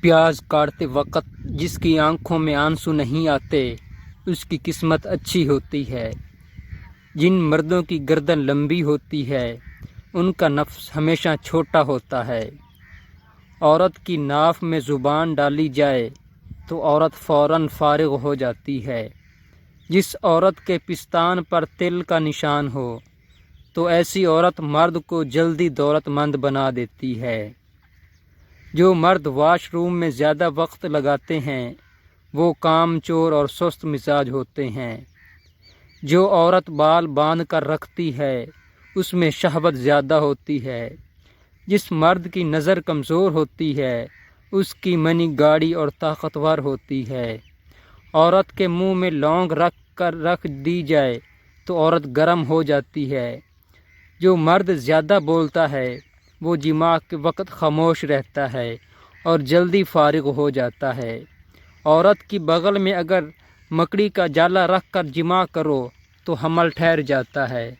پیاز کاٹتے وقت جس کی آنکھوں میں آنسو نہیں آتے اس کی قسمت اچھی ہوتی ہے۔ جن مردوں کی گردن لمبی ہوتی ہے ان کا نفس ہمیشہ چھوٹا ہوتا ہے۔ عورت کی ناف میں زبان ڈالی جائے تو عورت فوراً فارغ ہو جاتی ہے۔ جس عورت کے پستان پر تل کا نشان ہو تو ایسی عورت مرد کو جلدی دولت مند بنا دیتی ہے۔ جو مرد واش روم میں زیادہ وقت لگاتے ہیں وہ کام چور اور سست مزاج ہوتے ہیں۔ جو عورت بال باندھ کر رکھتی ہے اس میں شہوت زیادہ ہوتی ہے۔ جس مرد کی نظر کمزور ہوتی ہے اس کی منی گاڑی اور طاقتور ہوتی ہے۔ عورت کے منہ میں لونگ رکھ دی جائے تو عورت گرم ہو جاتی ہے۔ جو مرد زیادہ بولتا ہے وہ جماع کے وقت خاموش رہتا ہے اور جلدی فارغ ہو جاتا ہے۔ عورت کی بغل میں اگر مکڑی کا جالا رکھ کر جماع کرو تو حمل ٹھہر جاتا ہے۔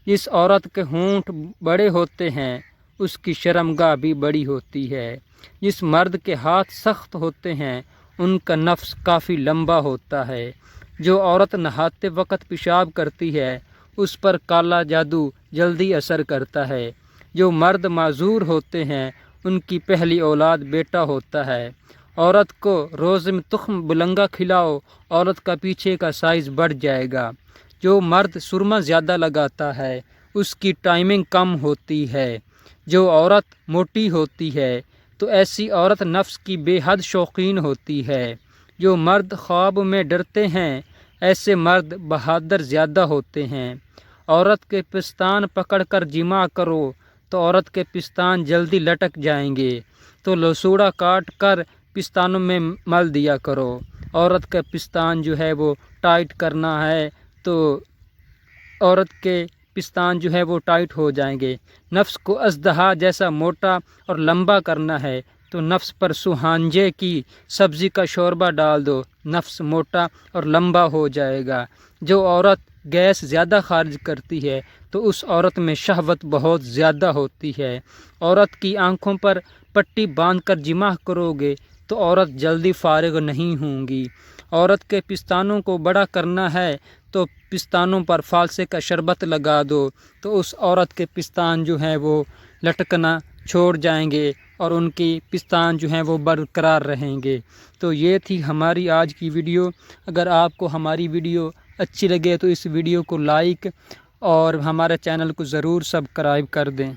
جس عورت کے ہونٹ بڑے ہوتے ہیں اس کی شرمگاہ بھی بڑی ہوتی ہے۔ جس مرد کے ہاتھ سخت ہوتے ہیں ان کا نفس کافی لمبا ہوتا ہے۔ جو عورت نہاتے وقت پیشاب کرتی ہے اس پر کالا جادو جلدی اثر کرتا ہے۔ جو مرد معذور ہوتے ہیں ان کی پہلی اولاد بیٹا ہوتا ہے۔ عورت کو روز میں تخم بلنگا کھلاؤ، عورت کا پیچھے کا سائز بڑھ جائے گا۔ جو مرد سرما زیادہ لگاتا ہے اس کی ٹائمنگ کم ہوتی ہے۔ جو عورت موٹی ہوتی ہے تو ایسی عورت نفس کی بے حد شوقین ہوتی ہے۔ جو مرد خواب میں ڈرتے ہیں ایسے مرد بہادر زیادہ ہوتے ہیں۔ عورت کے پستان پکڑ کر جماع کرو تو عورت کے پستان جلدی لٹک جائیں گے، تو لسوڑا کاٹ کر پستانوں میں مل دیا کرو۔ عورت کا پستان جو ہے وہ ٹائٹ کرنا ہے تو عورت کے پستان جو ہے وہ ٹائٹ ہو جائیں گے۔ نفس کو اژدہا جیسا موٹا اور لمبا کرنا ہے تو نفس پر سوہانجے کی سبزی کا شوربہ ڈال دو، نفس موٹا اور لمبا ہو جائے گا۔ جو عورت گیس زیادہ خارج کرتی ہے تو اس عورت میں شہوت بہت زیادہ ہوتی ہے۔ عورت کی آنکھوں پر پٹی باندھ کر جماع کرو گے تو عورت جلدی فارغ نہیں ہوں گی۔ عورت کے پستانوں کو بڑا کرنا ہے تو پستانوں پر فالسے کا شربت لگا دو تو اس عورت کے پستان جو ہیں وہ لٹکنا چھوڑ جائیں گے اور ان کی پستان جو ہیں وہ برقرار رہیں گے۔ تو یہ تھی ہماری آج کی ویڈیو۔ اگر آپ کو ہماری ویڈیو اچھی لگے تو اس ویڈیو کو لائک اور ہمارے چینل کو ضرور سبسکرائب کر دیں۔